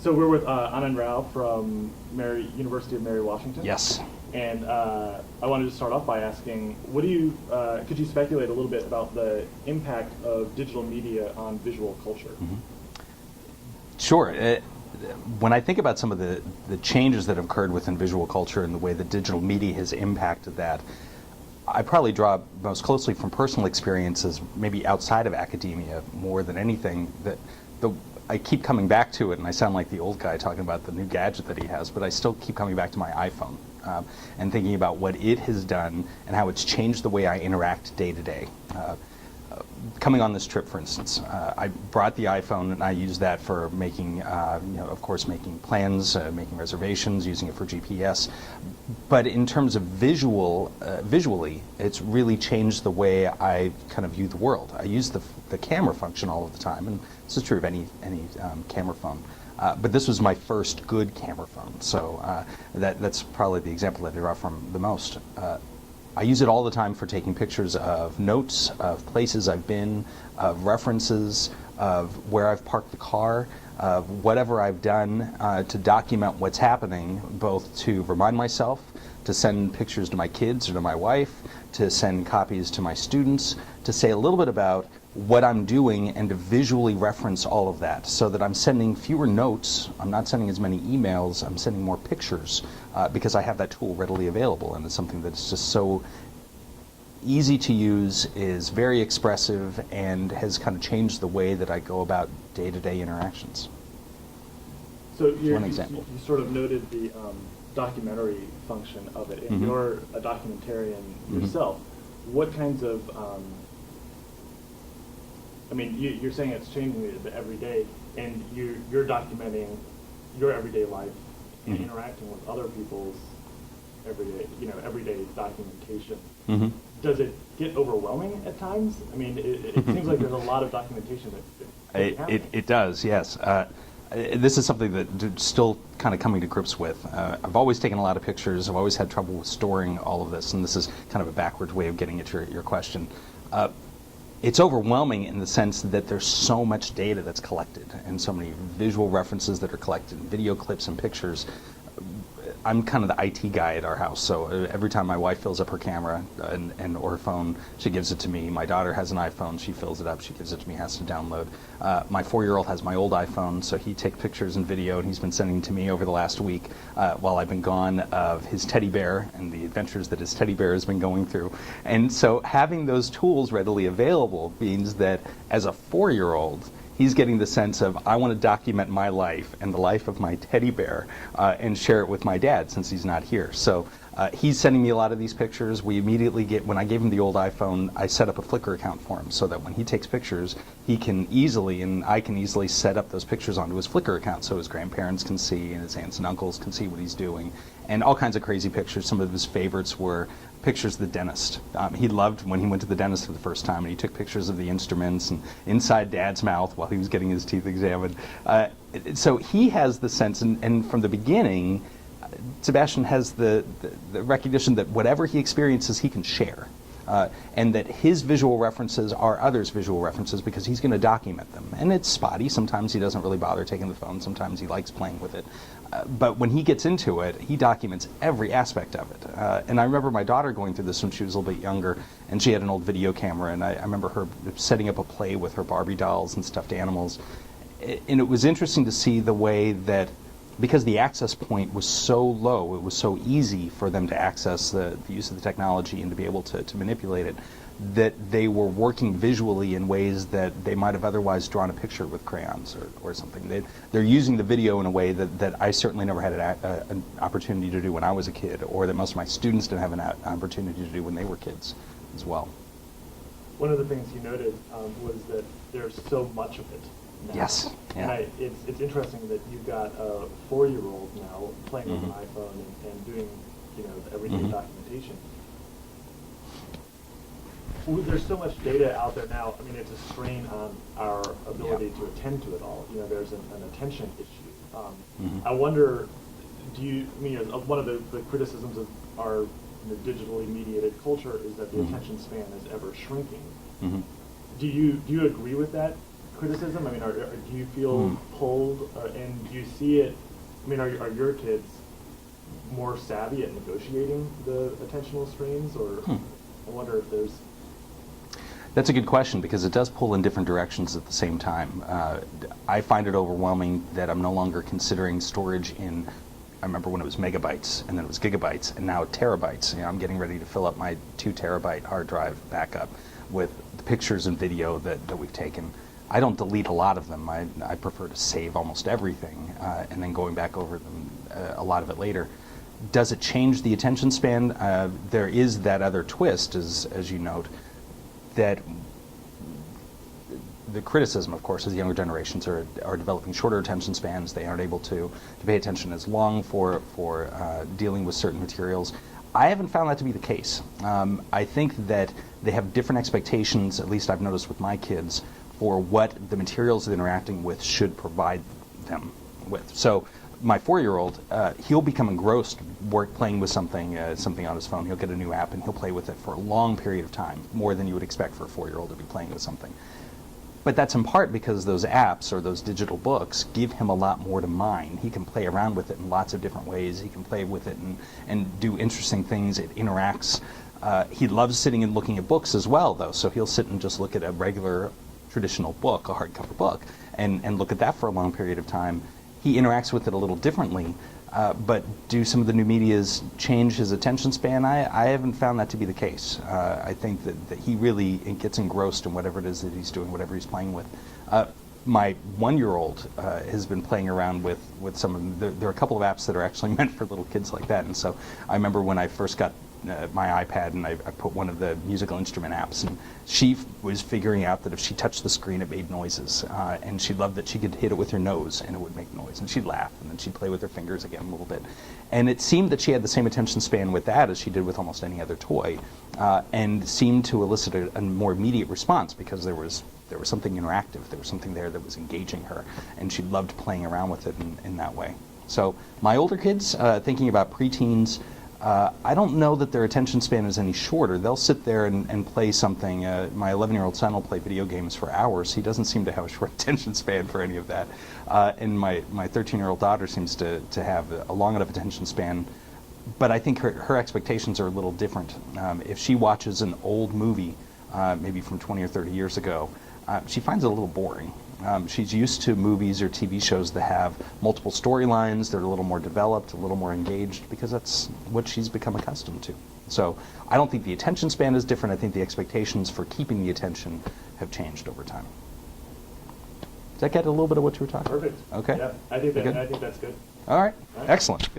So we're with Anand Rao from University of Mary Washington. Yes. And I wanted to start off by asking, what do you, could you speculate a little bit about the impact of digital media on visual culture? Mm-hmm. Sure. When I think about some of the changes that have occurred within visual culture and the way that digital media has impacted that, I probably draw most closely from personal experiences, maybe outside of academia more than anything. I keep coming back to it, and I sound like the old guy talking about the new gadget that he has, but I still keep coming back to my iPhone and thinking about what it has done and how it's changed the way I interact day to day. Coming on this trip, for instance, I brought the iPhone and I used that for making, of course, making plans, making reservations, using it for GPS. But in terms of visually, it's really changed the way I kind of view the world. I use the camera function all of the time, and this is true of any camera phone. But this was my first good camera phone, so that's probably the example that I draw from the most. I use it all the time for taking pictures of notes, of places I've been, of references, of where I've parked the car, of whatever I've done to document what's happening, both to remind myself, to send pictures to my kids or to my wife, to send copies to my students, to say a little bit about what I'm doing and to visually reference all of that so that I'm sending fewer notes, I'm not sending as many emails, I'm sending more pictures because I have that tool readily available, and it's something that's just so easy to use, is very expressive, and has kind of changed the way that I go about day-to-day interactions. So one example. You sort of noted the documentary function of it, and Mm-hmm. you're a documentarian yourself. What kinds of I mean, you're saying it's changing it every day, and you're documenting your everyday life and interacting with other people's everyday documentation. Mm-hmm. Does it get overwhelming at times? I mean, it seems like there's a lot of documentation It does, yes. This is something that I'm still kind of coming to grips with. I've always taken a lot of pictures. I've always had trouble with storing all of this, and this is kind of a backwards way of getting at your question. It's overwhelming in the sense that there's so much data that's collected and so many visual references that are collected, video clips and pictures. I'm kind of the IT guy at our house, so every time my wife fills up her camera or her phone, she gives it to me. My daughter has an iPhone, she fills it up, she gives it to me, has to download. My 4-year-old has my old iPhone, so he takes pictures and video, and he's been sending to me over the last week while I've been gone of his teddy bear and the adventures that his teddy bear has been going through. And so having those tools readily available means that as a 4-year-old, he's getting the sense of, I want to document my life and the life of my teddy bear and share it with my dad since he's not here. So he's sending me a lot of these pictures. We immediately when I gave him the old iPhone, I set up a Flickr account for him so that when he takes pictures, he can easily, and I can easily set up those pictures onto his Flickr account so his grandparents can see and his aunts and uncles can see what he's doing. And all kinds of crazy pictures. Some of his favorites were pictures of the dentist. He loved when he went to the dentist for the first time, and he took pictures of the instruments and inside Dad's mouth while he was getting his teeth examined. So he has the sense, and from the beginning, Sebastian has the recognition that whatever he experiences, he can share. And that his visual references are others' visual references because he's going to document them. And it's spotty. Sometimes he doesn't really bother taking the phone. Sometimes he likes playing with it. But when he gets into it, he documents every aspect of it. And I remember my daughter going through this when she was a little bit younger, and she had an old video camera, and I remember her setting up a play with her Barbie dolls and stuffed animals. And it was interesting to see the way that, because the access point was so low, it was so easy for them to access the use of the technology and to be able to manipulate it, that they were working visually in ways that they might have otherwise drawn a picture with crayons or something. They're using the video in a way that I certainly never had an opportunity to do when I was a kid, or that most of my students didn't have an opportunity to do when they were kids as well. One of the things you noted was that there's so much of it now. Yes. Yeah. And it's interesting that you've got a 4-year-old now playing with an iPhone and doing the everyday documentation. There's so much data out there now. I mean, it's a strain on our ability to attend to it all. There's an attention issue. I wonder, one of the criticisms of our digitally mediated culture is that the attention span is ever shrinking. Do you agree with that criticism? I mean, do you feel pulled, and do you see it? I mean, are your kids more savvy at negotiating the attentional streams, or I wonder if there's. That's a good question, because it does pull in different directions at the same time. I find it overwhelming that I'm no longer considering storage in, I remember when it was megabytes, and then it was gigabytes, and now terabytes. You know, I'm getting ready to fill up my 2 terabyte hard drive backup with the pictures and video that we've taken. I don't delete a lot of them. I prefer to save almost everything, and then going back over them, a lot of it later. Does it change the attention span? There is that other twist, as you note, that the criticism, of course, is the younger generations are developing shorter attention spans. They aren't able to pay attention as long for dealing with certain materials. I haven't found that to be the case. I think that they have different expectations, at least I've noticed with my kids, for what the materials they're interacting with should provide them with. So my 4-year-old, he'll become engrossed playing with something on his phone. He'll get a new app and he'll play with it for a long period of time, more than you would expect for a 4-year-old to be playing with something. But that's in part because those apps or those digital books give him a lot more to mine. He can play around with it in lots of different ways. He can play with it and do interesting things. It interacts. He loves sitting and looking at books as well, though, so he'll sit and just look at a regular traditional book, a hardcover book, and look at that for a long period of time. He interacts with it a little differently, but do some of the new medias change his attention span? I haven't found that to be the case. I think that he really gets engrossed in whatever it is that he's doing, whatever he's playing with. My 1-year-old has been playing around with some of them. There are a couple of apps that are actually meant for little kids like that, and so I remember when I first got my iPad and I put one of the musical instrument apps, and she was figuring out that if she touched the screen it made noises, and she loved that she could hit it with her nose and it would make noise, and she'd laugh, and then she'd play with her fingers again a little bit, and it seemed that she had the same attention span with that as she did with almost any other toy, and seemed to elicit a more immediate response because there was something interactive, there was something there that was engaging her, and she loved playing around with it in that way. So my older kids, thinking about preteens, I don't know that their attention span is any shorter. They'll sit there and play something. My 11-year-old son will play video games for hours. He doesn't seem to have a short attention span for any of that. And my 13-year-old daughter seems to have a long enough attention span. But I think her expectations are a little different. If she watches an old movie, maybe from 20 or 30 years ago, she finds it a little boring. She's used to movies or TV shows that have multiple storylines, they're a little more developed, a little more engaged, because that's what she's become accustomed to. So I don't think the attention span is different. I think the expectations for keeping the attention have changed over time. Does that get a little bit of what you were talking about? Perfect. Okay. Yeah, I think that's good. All right. Excellent.